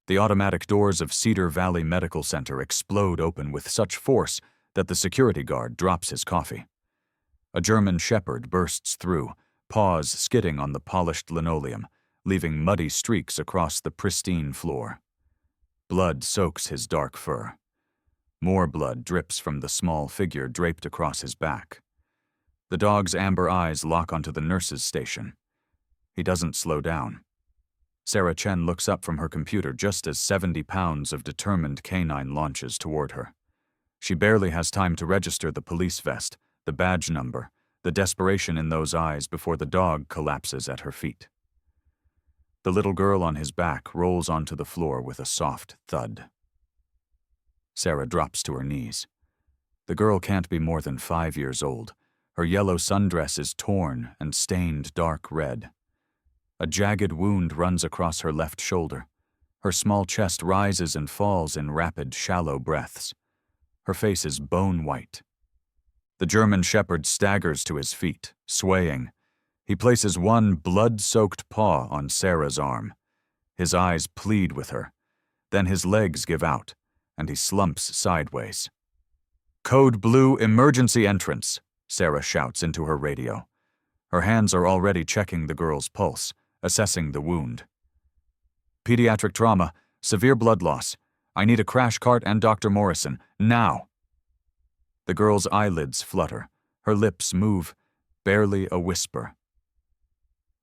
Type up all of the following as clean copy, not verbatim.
The automatic doors of Cedar Valley Medical Center explode open with such force that the security guard drops his coffee. A German shepherd bursts through, paws skidding on the polished linoleum, leaving muddy streaks across the pristine floor. Blood soaks his dark fur. More blood drips from the small figure draped across his back. The dog's amber eyes lock onto the nurse's station. He doesn't slow down. Sarah Chen looks up from her computer just as 70 pounds of determined canine launches toward her. She barely has time to register the police vest, the badge number, the desperation in those eyes before the dog collapses at her feet. The little girl on his back rolls onto the floor with a soft thud. Sarah drops to her knees. The girl can't be more than 5 years old. Her yellow sundress is torn and stained dark red. A jagged wound runs across her left shoulder. Her small chest rises and falls in rapid, shallow breaths. Her face is bone white. The German shepherd staggers to his feet, swaying. He places one blood-soaked paw on Sarah's arm. His eyes plead with her. Then his legs give out, and he slumps sideways. "Code Blue, emergency entrance," Sarah shouts into her radio. Her hands are already checking the girl's pulse, assessing the wound. "Pediatric trauma, severe blood loss. I need a crash cart and Dr. Morrison, now." The girl's eyelids flutter. Her lips move, barely a whisper.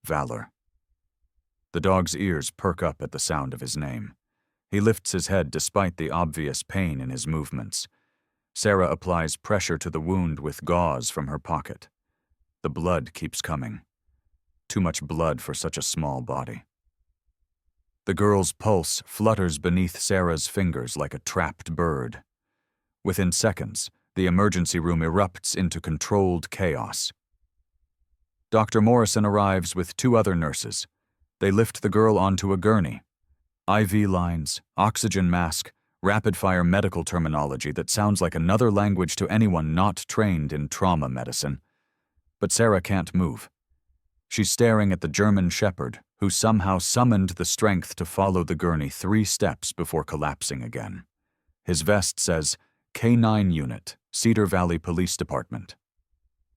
Valor. The dog's ears perk up at the sound of his name. He lifts his head despite the obvious pain in his movements. Sarah applies pressure to the wound with gauze from her pocket. The blood keeps coming. Too much blood for such a small body. The girl's pulse flutters beneath Sarah's fingers like a trapped bird. Within seconds, the emergency room erupts into controlled chaos. Dr. Morrison arrives with 2 other nurses. They lift the girl onto a gurney. IV lines, oxygen mask, rapid-fire medical terminology that sounds like another language to anyone not trained in trauma medicine. But Sarah can't move. She's staring at the German shepherd, who somehow summoned the strength to follow the gurney 3 steps before collapsing again. His vest says, K9 Unit, Cedar Valley Police Department.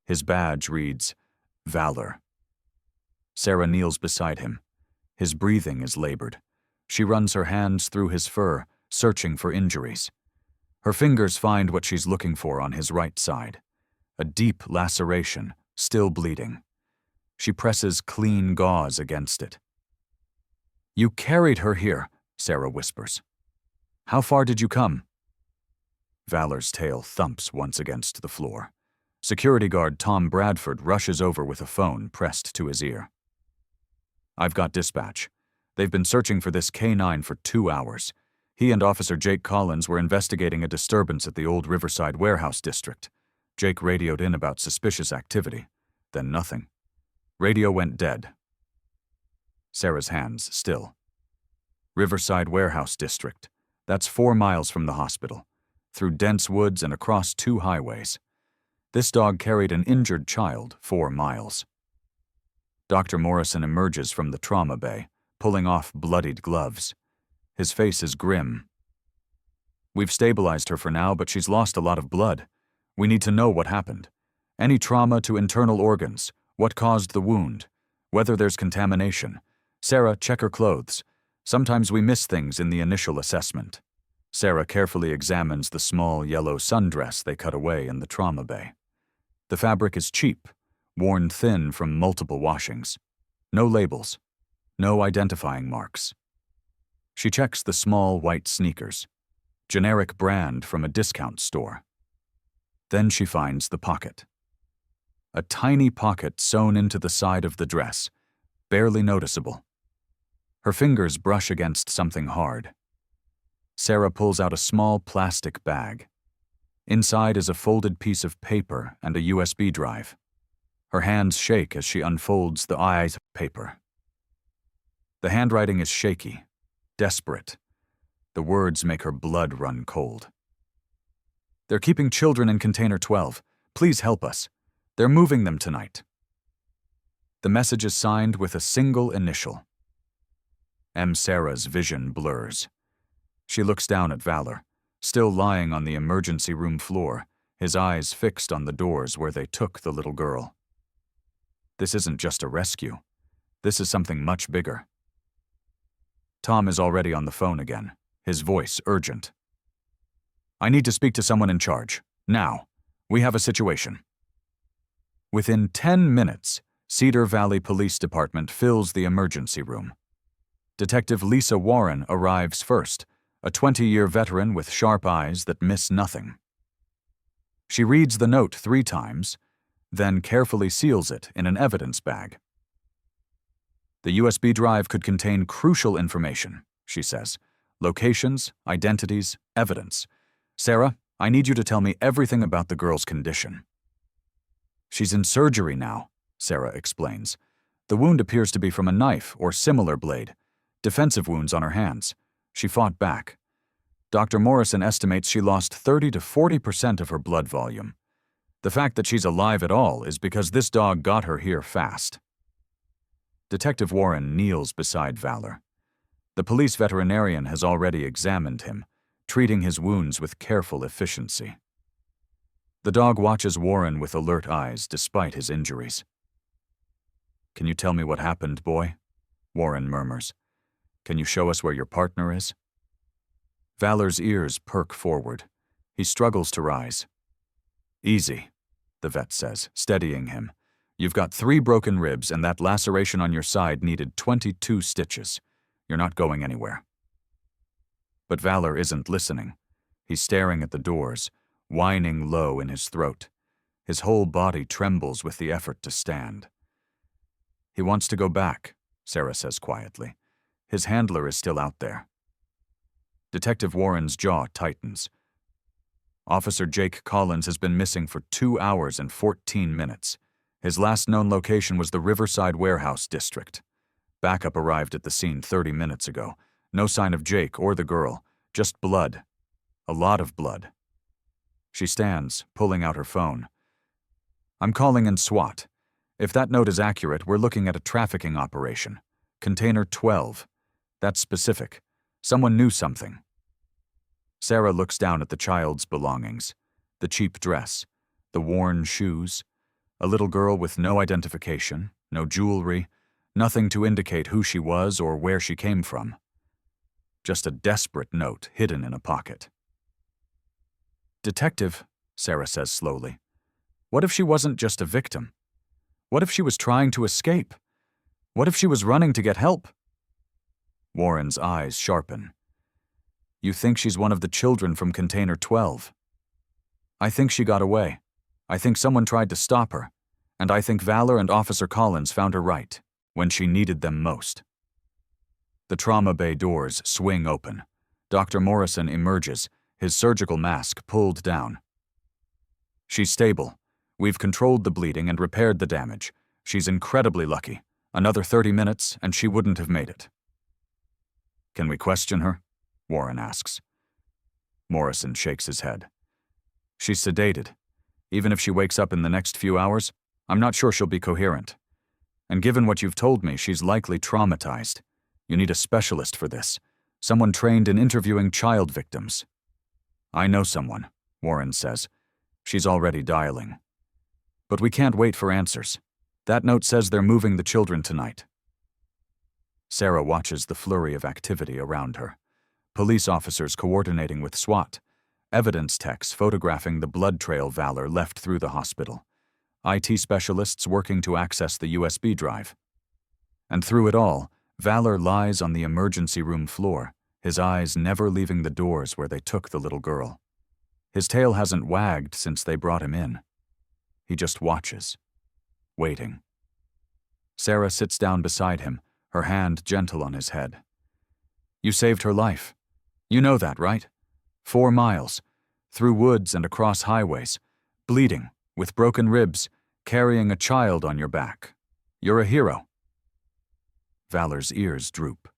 His badge reads, Valor. Sarah kneels beside him. His breathing is labored. She runs her hands through his fur, searching for injuries. Her fingers find what she's looking for on his right side. A deep laceration, still bleeding. She presses clean gauze against it. "You carried her here," Sarah whispers. "How far did you come?" Valor's tail thumps once against the floor. Security guard Tom Bradford rushes over with a phone pressed to his ear. "I've got dispatch. They've been searching for this K9 for 2 hours. He and Officer Jake Collins were investigating a disturbance at the old Riverside Warehouse District. Jake radioed in about suspicious activity. Then nothing. Radio went dead." Sarah's hands still. Riverside Warehouse District. That's 4 miles from the hospital, through dense woods and across 2 highways. This dog carried an injured child 4 miles. Dr. Morrison emerges from the trauma bay, pulling off bloodied gloves. His face is grim. "We've stabilized her for now, but she's lost a lot of blood. We need to know what happened. Any trauma to internal organs, what caused the wound, whether there's contamination. Sarah, check her clothes. Sometimes we miss things in the initial assessment." Sarah carefully examines the small yellow sundress they cut away in the trauma bay. The fabric is cheap, worn thin from multiple washings. No labels. No identifying marks. She checks the small white sneakers. Generic brand from a discount store. Then she finds the pocket. A tiny pocket sewn into the side of the dress, barely noticeable. Her fingers brush against something hard. Sarah pulls out a small plastic bag. Inside is a folded piece of paper and a USB drive. Her hands shake as she unfolds the eyes paper. The handwriting is shaky, desperate. The words make her blood run cold. "They're keeping children in Container 12. Please help us. They're moving them tonight." The message is signed with a single initial. Sarah's vision blurs. She looks down at Valor, still lying on the emergency room floor, his eyes fixed on the doors where they took the little girl. This isn't just a rescue. This is something much bigger. Tom is already on the phone again, his voice urgent. I need to speak to someone in charge. Now. We have a situation. Within 10 minutes, Cedar Valley Police Department fills the emergency room. Detective Lisa Warren arrives first, a 20-year veteran with sharp eyes that miss nothing. She reads the note 3 times, then carefully seals it in an evidence bag. The USB drive could contain crucial information, she says. Locations, identities, evidence. Sarah, I need you to tell me everything about the girl's condition. She's in surgery now, Sarah explains. The wound appears to be from a knife or similar blade. Defensive wounds on her hands. She fought back. Dr. Morrison estimates she lost 30 to 40% of her blood volume. The fact that she's alive at all is because this dog got her here fast. Detective Warren kneels beside Valor. The police veterinarian has already examined him, treating his wounds with careful efficiency. The dog watches Warren with alert eyes despite his injuries. Can you tell me what happened, boy? Warren murmurs. Can you show us where your partner is? Valor's ears perk forward. He struggles to rise. Easy, the vet says, steadying him. You've got 3 broken ribs and that laceration on your side needed 22 stitches. You're not going anywhere. But Valor isn't listening. He's staring at the doors, whining low in his throat. His whole body trembles with the effort to stand. He wants to go back, Sarah says quietly. His handler is still out there. Detective Warren's jaw tightens. Officer Jake Collins has been missing for 2 hours and 14 minutes. His last known location was the Riverside Warehouse District. Backup arrived at the scene 30 minutes ago. No sign of Jake or the girl, just blood. A lot of blood. She stands, pulling out her phone. I'm calling in SWAT. If that note is accurate, we're looking at a trafficking operation. Container 12. That's specific. Someone knew something. Sarah looks down at the child's belongings. The cheap dress, the worn shoes, a little girl with no identification, no jewelry, nothing to indicate who she was or where she came from. Just a desperate note hidden in a pocket. Detective, Sarah says slowly, what if she wasn't just a victim? What if she was trying to escape? What if she was running to get help? Warren's eyes sharpen. You think she's one of the children from Container 12? I think she got away. I think someone tried to stop her. And I think Valor and Officer Collins found her right, when she needed them most. The trauma bay doors swing open. Dr. Morrison emerges, his surgical mask pulled down. She's stable. We've controlled the bleeding and repaired the damage. She's incredibly lucky. Another 30 minutes and she wouldn't have made it. Can we question her? Warren asks. Morrison shakes his head. She's sedated. Even if she wakes up in the next few hours, I'm not sure she'll be coherent. And given what you've told me, she's likely traumatized. You need a specialist for this. Someone trained in interviewing child victims. I know someone, Warren says. She's already dialing. But we can't wait for answers. That note says they're moving the children tonight. Sarah watches the flurry of activity around her. Police officers coordinating with SWAT. Evidence techs photographing the blood trail Valor left through the hospital. IT specialists working to access the USB drive. And through it all, Valor lies on the emergency room floor, his eyes never leaving the doors where they took the little girl. His tail hasn't wagged since they brought him in. He just watches, waiting. Sarah sits down beside him, her hand gentle on his head. You saved her life. You know that, right? 4 miles, through woods and across highways, bleeding, with broken ribs, carrying a child on your back. You're a hero. Valor's ears droop.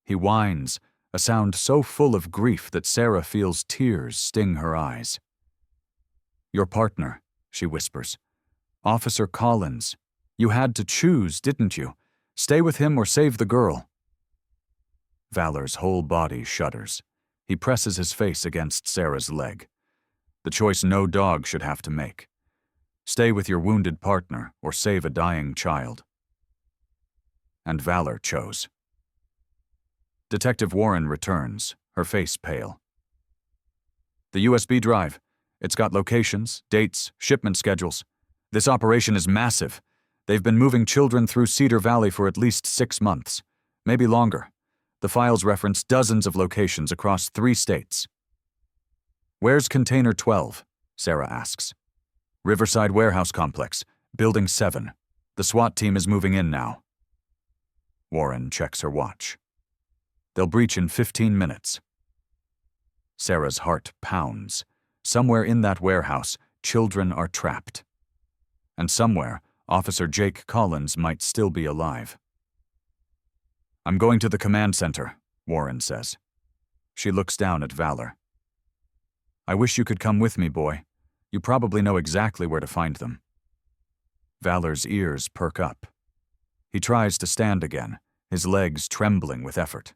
He whines, a sound so full of grief that Sarah feels tears sting her eyes. Your partner, she whispers. Officer Collins. You had to choose, didn't you? Stay with him or save the girl. Valor's whole body shudders. He presses his face against Sarah's leg. The choice no dog should have to make. Stay with your wounded partner or save a dying child. And Valor chose. Detective Warren returns, her face pale. The USB drive. It's got locations, dates, shipment schedules. This operation is massive. They've been moving children through Cedar Valley for at least 6 months, maybe longer. The files reference dozens of locations across 3 states. Where's Container 12? Sarah asks. Riverside Warehouse Complex, Building 7. The SWAT team is moving in now. Warren checks her watch. They'll breach in 15 minutes. Sarah's heart pounds. Somewhere in that warehouse, children are trapped. And somewhere, Officer Jake Collins might still be alive. I'm going to the command center, Warren says. She looks down at Valor. I wish you could come with me, boy. You probably know exactly where to find them. Valor's ears perk up. He tries to stand again, his legs trembling with effort.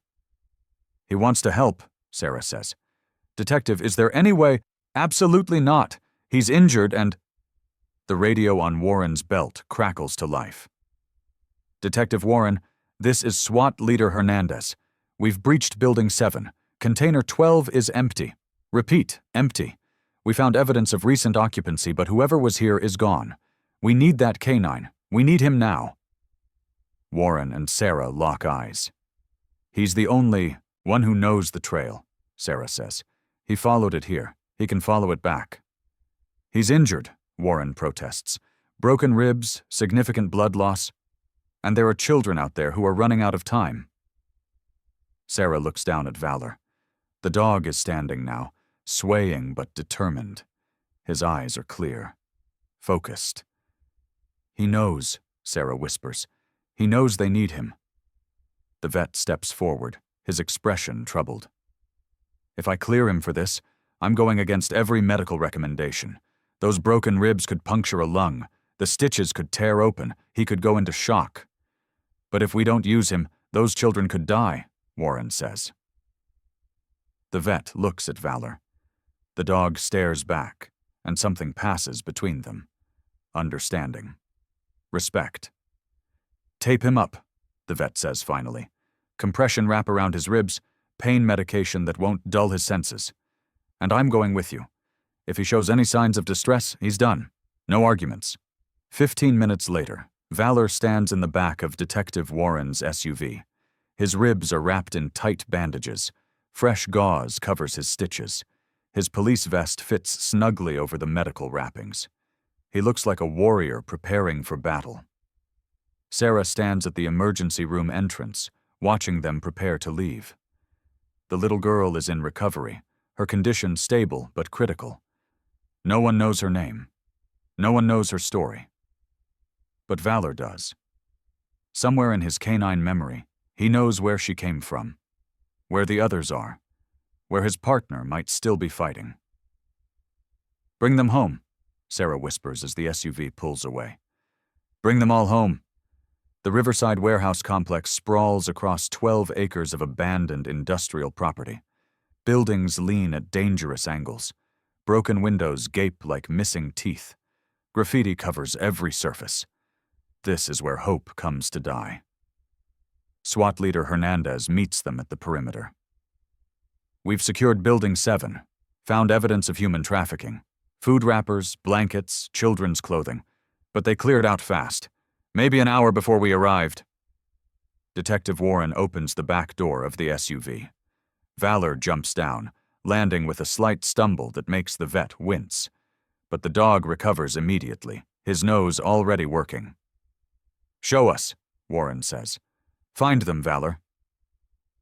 He wants to help, Sarah says. Detective, is there any way? Absolutely not. He's injured and... The radio on Warren's belt crackles to life. Detective Warren, this is SWAT Leader Hernandez. We've breached Building 7. Container 12 is empty. Repeat, empty. We found evidence of recent occupancy, but whoever was here is gone. We need that canine. We need him now. Warren and Sarah lock eyes. He's the only one who knows the trail, Sarah says. He followed it here. He can follow it back. He's injured, Warren protests. Broken ribs, significant blood loss. And there are children out there who are running out of time. Sarah looks down at Valor. The dog is standing now, swaying but determined. His eyes are clear, focused. He knows, Sarah whispers. He knows they need him. The vet steps forward, his expression troubled. If I clear him for this, I'm going against every medical recommendation. Those broken ribs could puncture a lung. The stitches could tear open. He could go into shock. But if we don't use him, those children could die, Warren says. The vet looks at Valor. The dog stares back, and something passes between them. Understanding. Respect. Tape him up, the vet says finally. Compression wrap around his ribs, pain medication that won't dull his senses. And I'm going with you. If he shows any signs of distress, he's done. No arguments. 15 minutes later, Valor stands in the back of Detective Warren's SUV. His ribs are wrapped in tight bandages. Fresh gauze covers his stitches. His police vest fits snugly over the medical wrappings. He looks like a warrior preparing for battle. Sarah stands at the emergency room entrance, watching them prepare to leave. The little girl is in recovery, her condition stable but critical. No one knows her name. No one knows her story. But Valor does. Somewhere in his canine memory, he knows where she came from, where the others are, where his partner might still be fighting. Bring them home, Sarah whispers as the SUV pulls away. Bring them all home. The Riverside Warehouse Complex sprawls across 12 acres of abandoned industrial property. Buildings lean at dangerous angles. Broken windows gape like missing teeth. Graffiti covers every surface. This is where hope comes to die. SWAT leader Hernandez meets them at the perimeter. We've secured Building 7, found evidence of human trafficking. Food wrappers, blankets, children's clothing. But they cleared out fast. Maybe an hour before we arrived. Detective Warren opens the back door of the SUV. Valor jumps down, landing with a slight stumble that makes the vet wince. But the dog recovers immediately, his nose already working. Show us, Warren says. Find them, Valor.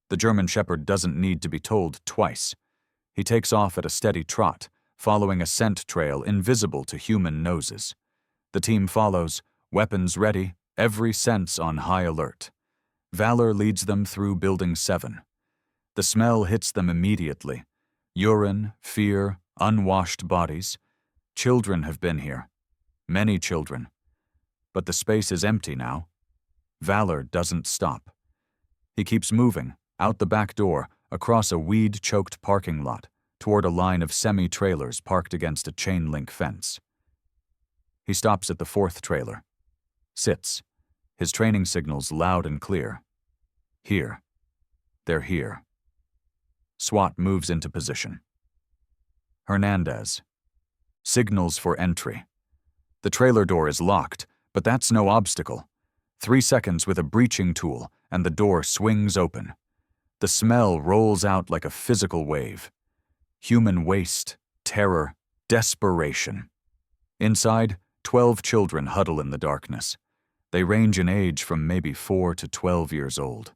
The German Shepherd doesn't need to be told twice. He takes off at a steady trot, following a scent trail invisible to human noses. The team follows, weapons ready, every sense on high alert. Valor leads them through Building 7. The smell hits them immediately. Urine, fear, unwashed bodies. Children have been here. Many children. But the space is empty now. Valor doesn't stop. He keeps moving, out the back door, across a weed-choked parking lot, toward a line of semi-trailers parked against a chain-link fence. He stops at the fourth trailer. Sits, his training signals loud and clear. Here. They're here. SWAT moves into position. Hernandez. Signals for entry. The trailer door is locked, but that's no obstacle. 3 seconds with a breaching tool, and the door swings open. The smell rolls out like a physical wave. Human waste, terror, desperation. Inside, 12 children huddle in the darkness. They range in age from maybe 4 to 12 years old.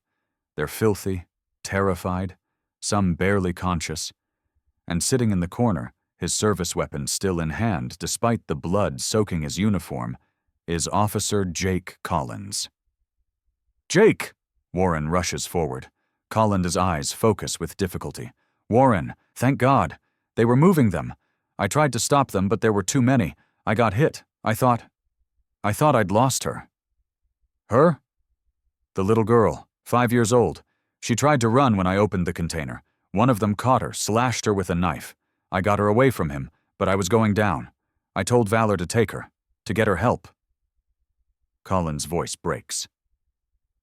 They're filthy, terrified, some barely conscious. And sitting in the corner, his service weapon still in hand despite the blood soaking his uniform, is Officer Jake Collins. "Jake!" Warren rushes forward. Collins' eyes focus with difficulty. "Warren, thank God. They were moving them. I tried to stop them, but there were too many. I got hit. I thought I'd lost her." "Her?" "The little girl, 5 years old. She tried to run when I opened the container. One of them caught her, slashed her with a knife. I got her away from him, but I was going down. I told Valor to take her, to get her help." Collins' voice breaks.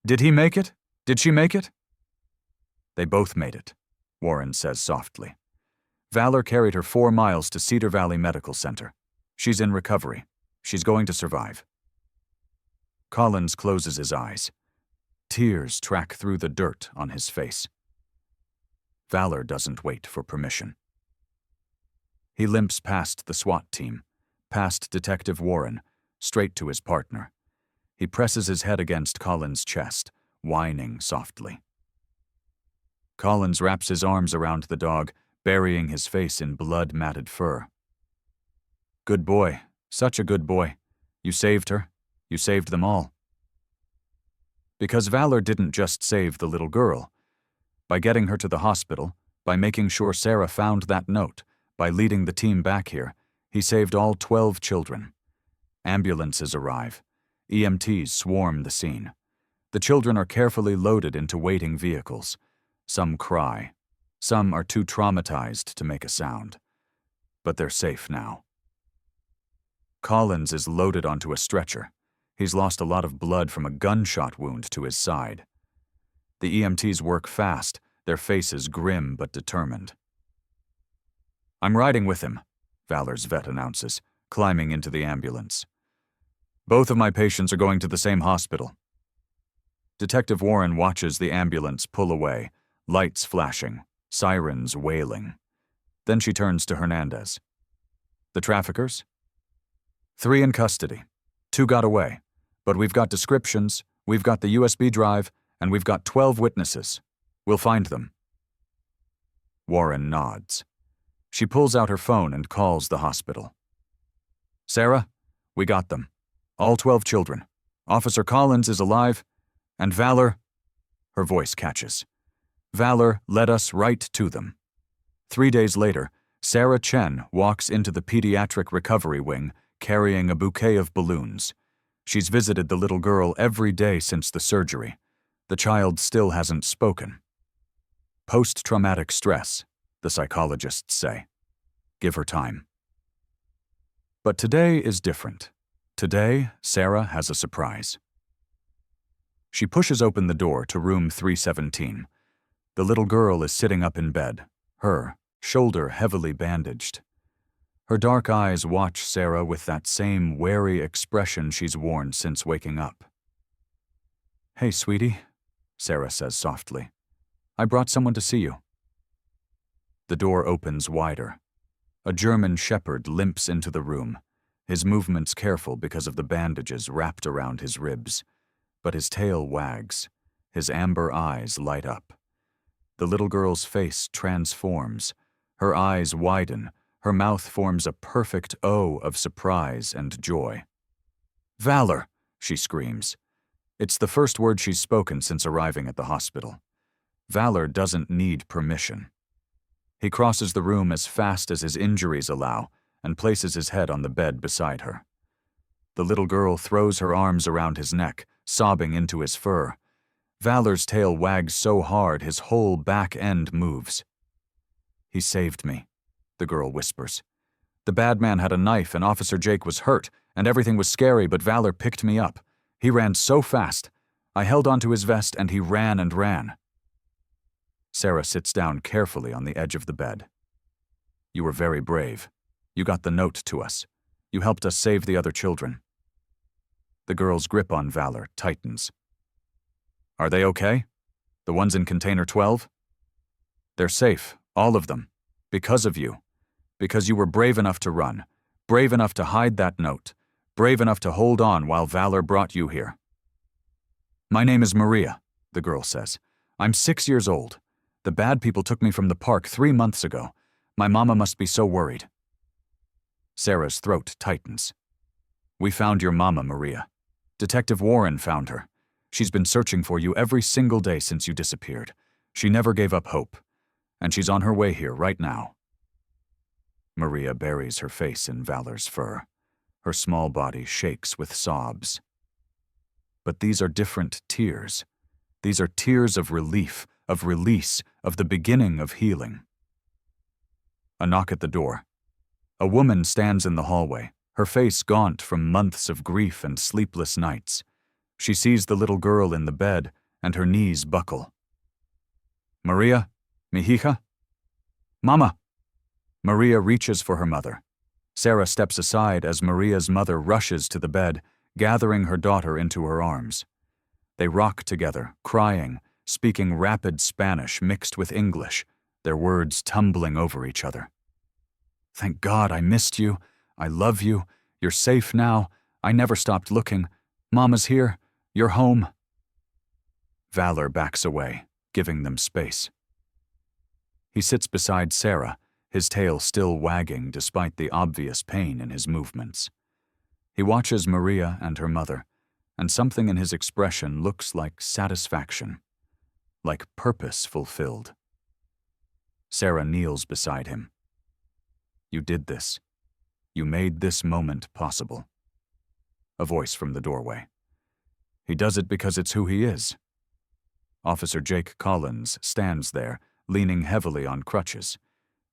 "Did he make it? Did she make it?" "They both made it," Warren says softly. "Valor carried her 4 miles to Cedar Valley Medical Center. She's in recovery. She's going to survive." Collins closes his eyes. Tears track through the dirt on his face. Valor doesn't wait for permission. He limps past the SWAT team, past Detective Warren, straight to his partner. He presses his head against Collins' chest, whining softly. Collins wraps his arms around the dog, burying his face in blood-matted fur. "Good boy, such a good boy. You saved her. You saved them all." Because Valor didn't just save the little girl. By getting her to the hospital, by making sure Sarah found that note, by leading the team back here, he saved all 12 children. Ambulances arrive. EMTs swarm the scene. The children are carefully loaded into waiting vehicles. Some cry. Some are too traumatized to make a sound. But they're safe now. Collins is loaded onto a stretcher. He's lost a lot of blood from a gunshot wound to his side. The EMTs work fast, their faces grim but determined. "I'm riding with him," Valor's vet announces, climbing into the ambulance. "Both of my patients are going to the same hospital." Detective Warren watches the ambulance pull away, lights flashing, sirens wailing. Then she turns to Hernandez. "The traffickers?" "3 in custody. 2 got away. But we've got descriptions, we've got the USB drive, and we've got 12 witnesses. We'll find them." Warren nods. She pulls out her phone and calls the hospital. "Sarah, we got them. All 12 children. Officer Collins is alive, and Valor—" Her voice catches. "Valor led us right to them." 3 days later, Sarah Chen walks into the pediatric recovery wing carrying a bouquet of balloons. She's visited the little girl every day since the surgery. The child still hasn't spoken. Post-traumatic stress, the psychologists say. Give her time. But today is different. Today, Sarah has a surprise. She pushes open the door to room 317. The little girl is sitting up in bed, her shoulder heavily bandaged. Her dark eyes watch Sarah with that same wary expression she's worn since waking up. "Hey, sweetie," Sarah says softly. "I brought someone to see you." The door opens wider. A German shepherd limps into the room, his movements careful because of the bandages wrapped around his ribs. But his tail wags, his amber eyes light up. The little girl's face transforms. Her eyes widen, her mouth forms a perfect O of surprise and joy. "Valor!" she screams. It's the first word she's spoken since arriving at the hospital. Valor doesn't need permission. He crosses the room as fast as his injuries allow and places his head on the bed beside her. The little girl throws her arms around his neck, sobbing into his fur. Valor's tail wags so hard his whole back end moves. "He saved me," the girl whispers. "The bad man had a knife and Officer Jake was hurt, and everything was scary, but Valor picked me up. He ran so fast. I held onto his vest and he ran and ran." Sarah sits down carefully on the edge of the bed. "You were very brave. You got the note to us. You helped us save the other children." The girl's grip on Valor tightens. "Are they okay? The ones in Container 12? "They're safe, all of them, because of you. Because you were brave enough to run, brave enough to hide that note, brave enough to hold on while Valor brought you here." "My name is Maria," the girl says. "I'm 6 years old. The bad people took me from the park 3 months ago. My mama must be so worried." Sarah's throat tightens. "We found your mama, Maria. Detective Warren found her. She's been searching for you every single day since you disappeared. She never gave up hope. And she's on her way here right now." Maria buries her face in Valor's fur. Her small body shakes with sobs. But these are different tears. These are tears of relief, of release, of the beginning of healing. A knock at the door. A woman stands in the hallway, her face gaunt from months of grief and sleepless nights. She sees the little girl in the bed, and her knees buckle. "Maria? Mi hija?" "Mama!" Maria reaches for her mother. Sarah steps aside as Maria's mother rushes to the bed, gathering her daughter into her arms. They rock together, crying, speaking rapid Spanish mixed with English, their words tumbling over each other. "Thank God I missed you. I love you. You're safe now. I never stopped looking. Mama's here. You're home." Valor backs away, giving them space. He sits beside Sarah, his tail still wagging despite the obvious pain in his movements. He watches Maria and her mother, and something in his expression looks like satisfaction, like purpose fulfilled. Sarah kneels beside him. "You did this. You made this moment possible." A voice from the doorway. "He does it because it's who he is." Officer Jake Collins stands there, leaning heavily on crutches.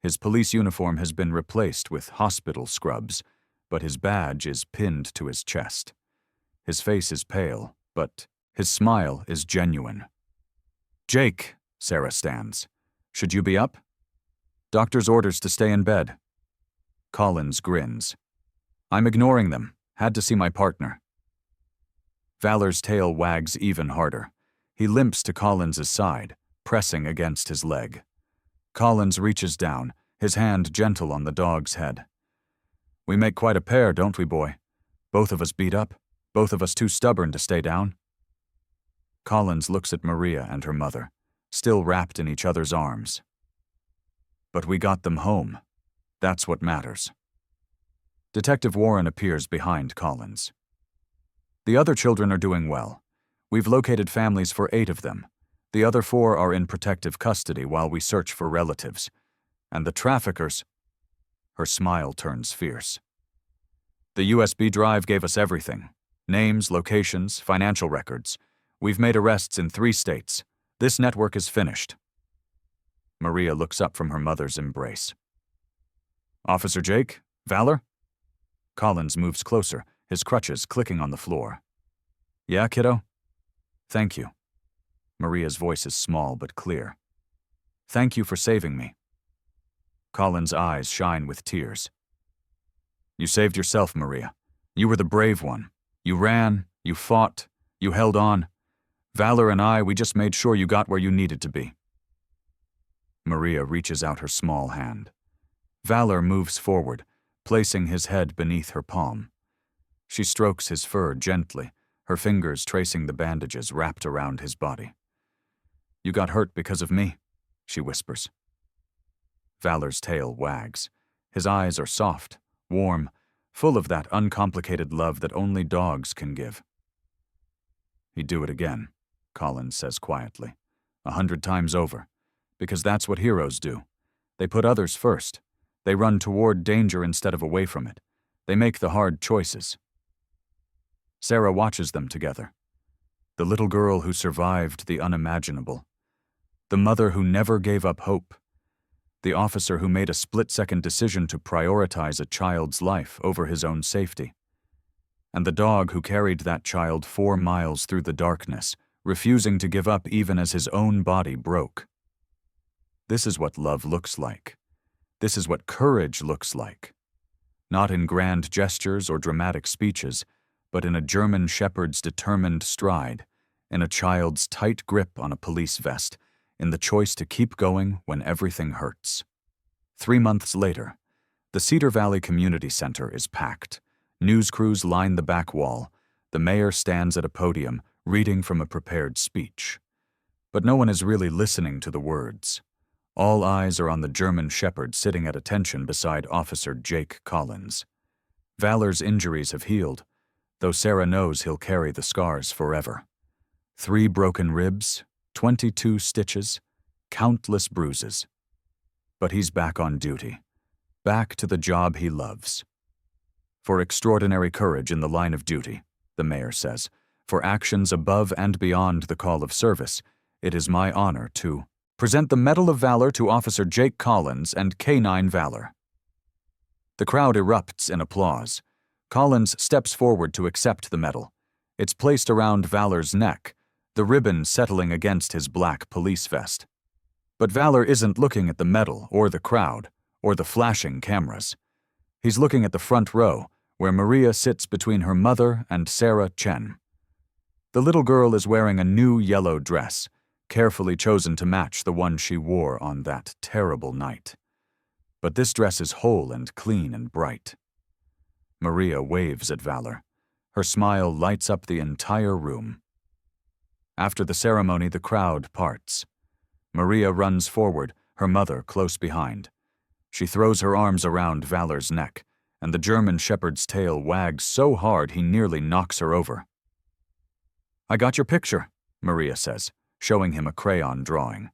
His police uniform has been replaced with hospital scrubs, but his badge is pinned to his chest. His face is pale, but his smile is genuine. "Jake," Sarah stands. "Should you be up?" "Doctor's orders to stay in bed." Collins grins. "I'm ignoring them. Had to see my partner." Valor's tail wags even harder. He limps to Collins's side, pressing against his leg. Collins reaches down, his hand gentle on the dog's head. "We make quite a pair, don't we, boy? Both of us beat up, both of us too stubborn to stay down." Collins looks at Maria and her mother, still wrapped in each other's arms. "But we got them home. That's what matters." Detective Warren appears behind Collins. "The other children are doing well. We've located families for 8 of them. The other 4 are in protective custody while we search for relatives. And the traffickers—" Her smile turns fierce. "The USB drive gave us everything. Names, locations, financial records. We've made arrests in 3 states. This network is finished." Maria looks up from her mother's embrace. "Officer Jake? Valor?" Collins moves closer, his crutches clicking on the floor. "Yeah, kiddo?" "Thank you." Maria's voice is small but clear. "Thank you for saving me." Collins' eyes shine with tears. "You saved yourself, Maria. You were the brave one. You ran, you fought, you held on. Valor and I, we just made sure you got where you needed to be." Maria reaches out her small hand. Valor moves forward, placing his head beneath her palm. She strokes his fur gently, her fingers tracing the bandages wrapped around his body. "You got hurt because of me," she whispers. Valor's tail wags. His eyes are soft, warm, full of that uncomplicated love that only dogs can give. "He'd do it again," Collins says quietly, 100 times over, because that's what heroes do. They put others first. They run toward danger instead of away from it. They make the hard choices. Sarah watches them together. The little girl who survived the unimaginable. The mother who never gave up hope. The officer who made a split-second decision to prioritize a child's life over his own safety. And the dog who carried that child 4 miles through the darkness, refusing to give up even as his own body broke. This is what love looks like. This is what courage looks like. Not in grand gestures or dramatic speeches, but in a German shepherd's determined stride, in a child's tight grip on a police vest, in the choice to keep going when everything hurts. 3 months later, the Cedar Valley Community Center is packed. News crews line the back wall. The mayor stands at a podium, reading from a prepared speech. But no one is really listening to the words. All eyes are on the German shepherd sitting at attention beside Officer Jake Collins. Valor's injuries have healed, though Sarah knows he'll carry the scars forever. 3 broken ribs, 22 stitches, countless bruises. But he's back on duty, back to the job he loves. For extraordinary courage in the line of duty, the mayor says, for actions above and beyond the call of service, it is my honor to present the Medal of Valor to Officer Jake Collins and K-9 Valor. The crowd erupts in applause. Collins steps forward to accept the medal. It's placed around Valor's neck, the ribbon settling against his black police vest. But Valor isn't looking at the medal or the crowd or the flashing cameras. He's looking at the front row, where Maria sits between her mother and Sarah Chen. The little girl is wearing a new yellow dress, carefully chosen to match the one she wore on that terrible night. But this dress is whole and clean and bright. Maria waves at Valor. Her smile lights up the entire room. After the ceremony, the crowd parts. Maria runs forward, her mother close behind. She throws her arms around Valor's neck, and the German shepherd's tail wags so hard he nearly knocks her over. "I got your picture," Maria says, showing him a crayon drawing.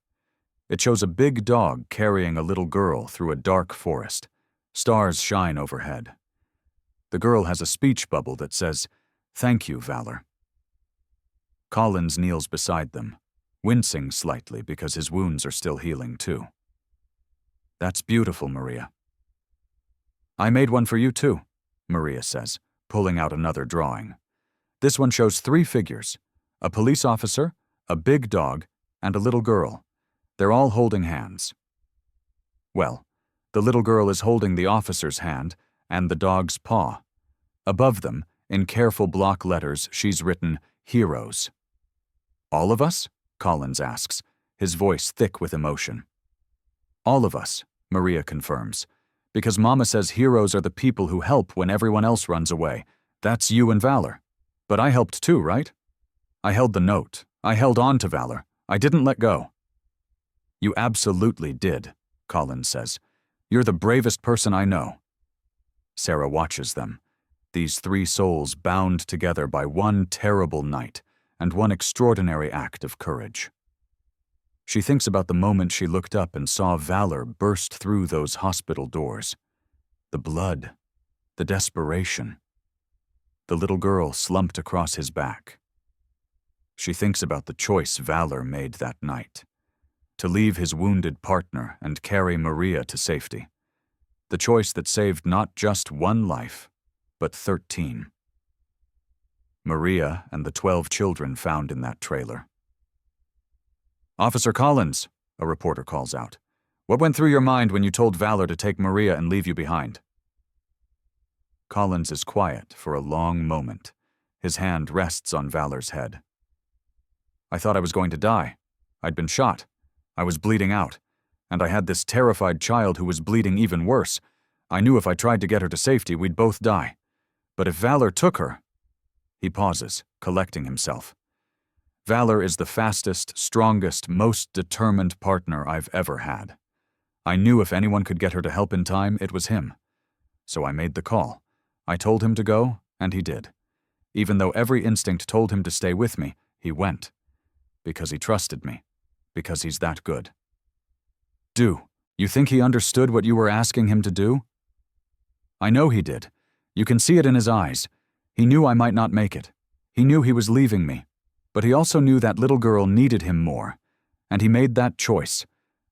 It shows a big dog carrying a little girl through a dark forest. Stars shine overhead. The girl has a speech bubble that says, "Thank you, Valor." Collins kneels beside them, wincing slightly because his wounds are still healing too. "That's beautiful, Maria." "I made one for you too," Maria says, pulling out another drawing. This one shows 3 figures, a police officer, a big dog, and a little girl. They're all holding hands. Well, the little girl is holding the officer's hand and the dog's paw. Above them, in careful block letters, she's written, "Heroes." "All of us?" Collins asks, his voice thick with emotion. "All of us," Maria confirms, "because Mama says heroes are the people who help when everyone else runs away. That's you and Valor. But I helped too, right? I held the note. I held on to Valor. I didn't let go." "You absolutely did," Collins says. "You're the bravest person I know." Sarah watches them, these 3 souls bound together by one terrible night and one extraordinary act of courage. She thinks about the moment she looked up and saw Valor burst through those hospital doors. The blood, the desperation. The little girl slumped across his back. She thinks about the choice Valor made that night, to leave his wounded partner and carry Maria to safety. The choice that saved not just 1 life, but 13. Maria and the 12 children found in that trailer. "Officer Collins," a reporter calls out, "what went through your mind when you told Valor to take Maria and leave you behind?" Collins is quiet for a long moment. His hand rests on Valor's head. "I thought I was going to die. I'd been shot. I was bleeding out. And I had this terrified child who was bleeding even worse. I knew if I tried to get her to safety, we'd both die. But if Valor took her—" He pauses, collecting himself. "Valor is the fastest, strongest, most determined partner I've ever had. I knew if anyone could get her to help in time, it was him. So I made the call. I told him to go, and he did. Even though every instinct told him to stay with me, he went. Because he trusted me. Because he's that good." "Do you think he understood what you were asking him to do?" "I know he did. You can see it in his eyes. He knew I might not make it. He knew he was leaving me. But he also knew that little girl needed him more, and he made that choice.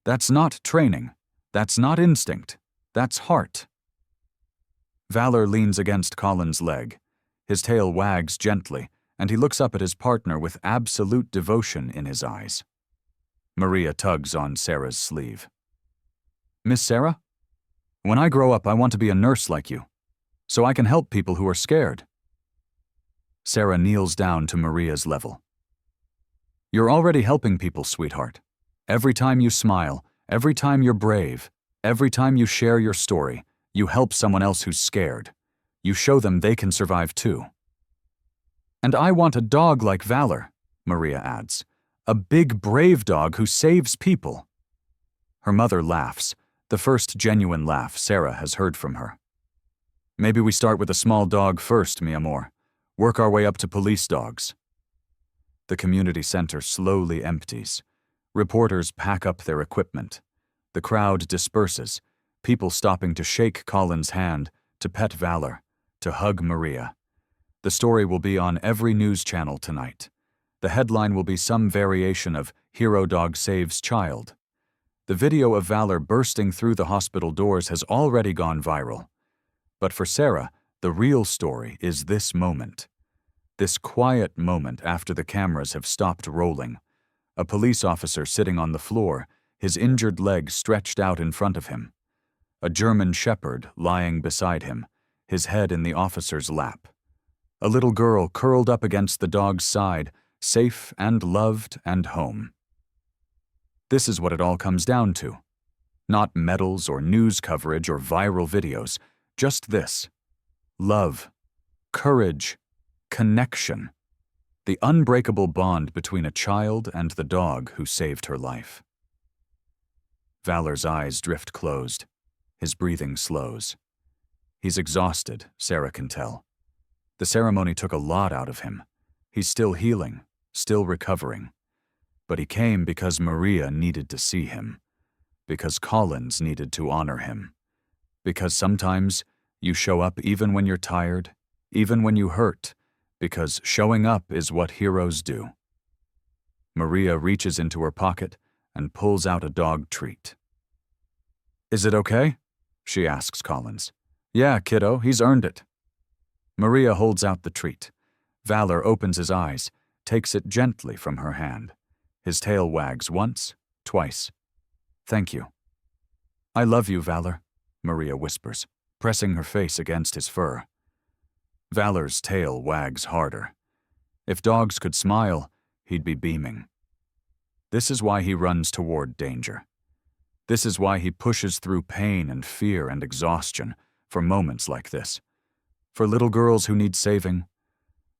That's not training. That's not instinct. That's heart. Valor leans against Colin's leg. His tail wags gently, and he looks up at his partner with absolute devotion in his eyes. Maria tugs on Sarah's sleeve. Miss Sarah? When I grow up, I want to be a nurse like you, so I can help people who are scared. Sarah kneels down to Maria's level. You're already helping people, sweetheart. Every time you smile, every time you're brave, every time you share your story, you help someone else who's scared. You show them they can survive too. And I want a dog like Valor, Maria adds. A big, brave dog who saves people. Her mother laughs, the first genuine laugh Sarah has heard from her. Maybe we start with a small dog first, mi amor. Work our way up to police dogs. The community center slowly empties. Reporters pack up their equipment. The crowd disperses, people stopping to shake Colin's hand, to pet Valor, to hug Maria. The story will be on every news channel tonight. The headline will be some variation of Hero Dog Saves Child. The video of Valor bursting through the hospital doors has already gone viral. But for Sarah, the real story is this moment. This quiet moment after the cameras have stopped rolling. A police officer sitting on the floor, his injured leg stretched out in front of him. A German shepherd lying beside him, his head in the officer's lap. A little girl curled up against the dog's side, safe and loved and home. This is what it all comes down to. Not medals or news coverage or viral videos, just this. Love, courage, connection. The unbreakable bond between a child and the dog who saved her life. Valor's eyes drift closed. His breathing slows. He's exhausted, Sarah can tell. The ceremony took a lot out of him. He's still healing, still recovering. But he came because Maria needed to see him. Because Collins needed to honor him. Because sometimes you show up even when you're tired, even when you hurt, because showing up is what heroes do. Maria reaches into her pocket and pulls out a dog treat. Is it okay? She asks Collins. Yeah, kiddo, he's earned it. Maria holds out the treat. Valor opens his eyes, takes it gently from her hand. His tail wags once, twice. Thank you. I love you, Valor, Maria whispers, pressing her face against his fur. Valor's tail wags harder. If dogs could smile, he'd be beaming. This is why he runs toward danger. This is why he pushes through pain and fear and exhaustion for moments like this. For little girls who need saving.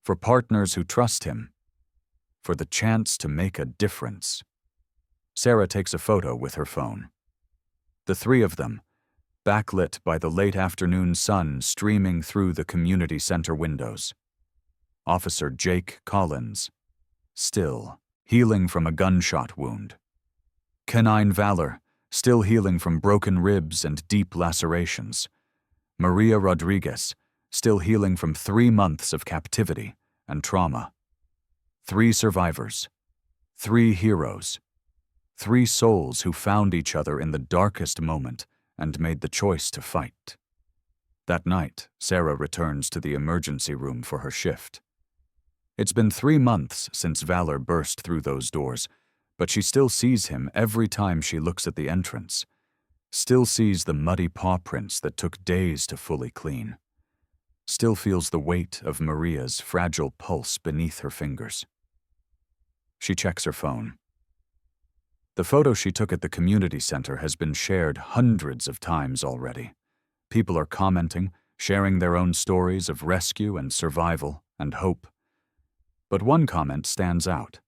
For partners who trust him. For the chance to make a difference. Sarah takes a photo with her phone. The three of them, backlit by the late afternoon sun streaming through the community center windows. Officer Jake Collins, still, healing from a gunshot wound. Canine Valor, still healing from broken ribs and deep lacerations. Maria Rodriguez, still healing from 3 months of captivity and trauma. 3 survivors. 3 heroes. 3 souls who found each other in the darkest moment and made the choice to fight. That night, Sarah returns to the emergency room for her shift. It's been 3 months since Valor burst through those doors, but she still sees him every time she looks at the entrance. Still sees the muddy paw prints that took days to fully clean. Still feels the weight of Maria's fragile pulse beneath her fingers. She checks her phone. The photo she took at the community center has been shared hundreds of times already. People are commenting, sharing their own stories of rescue and survival and hope. But one comment stands out.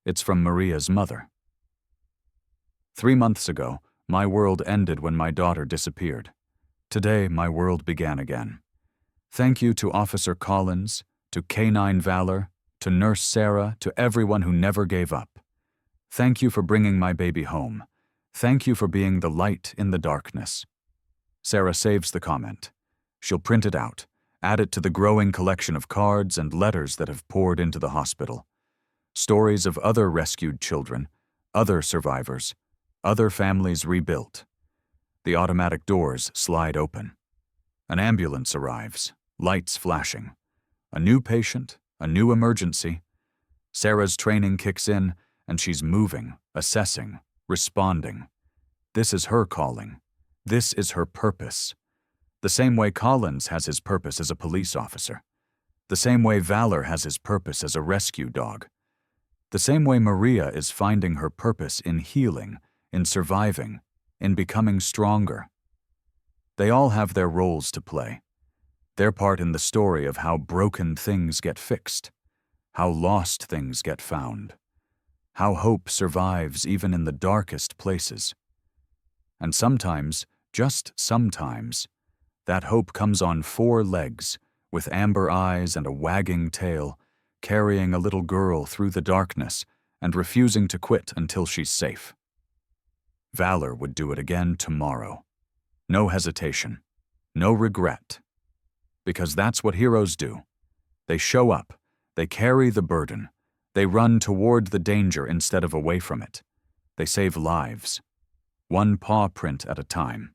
It's from Maria's mother. 3 months ago, my world ended when my daughter disappeared. Today, my world began again. Thank you to Officer Collins, to Canine Valor, to Nurse Sarah, to everyone who never gave up. Thank you for bringing my baby home. Thank you for being the light in the darkness. Sarah saves the comment. She'll print it out, add it to the growing collection of cards and letters that have poured into the hospital. stories of other rescued children, other survivors, other families rebuilt. The automatic doors slide open. An ambulance arrives, lights flashing. A new patient, a new emergency. Sarah's training kicks in, and she's moving, assessing, responding. This is her calling. This is her purpose. The same way Collins has his purpose as a police officer. The same way Valor has his purpose as a rescue dog. The same way Maria is finding her purpose in healing, in surviving, in becoming stronger. They all have their roles to play. Their part in the story of how broken things get fixed, how lost things get found, how hope survives even in the darkest places. And sometimes, just sometimes, that hope comes on 4 legs, with amber eyes and a wagging tail, carrying a little girl through the darkness and refusing to quit until she's safe. Valor would do it again tomorrow. No hesitation, no regret. Because that's what heroes do. They show up, they carry the burden, they run toward the danger instead of away from it. They save lives, one paw print at a time.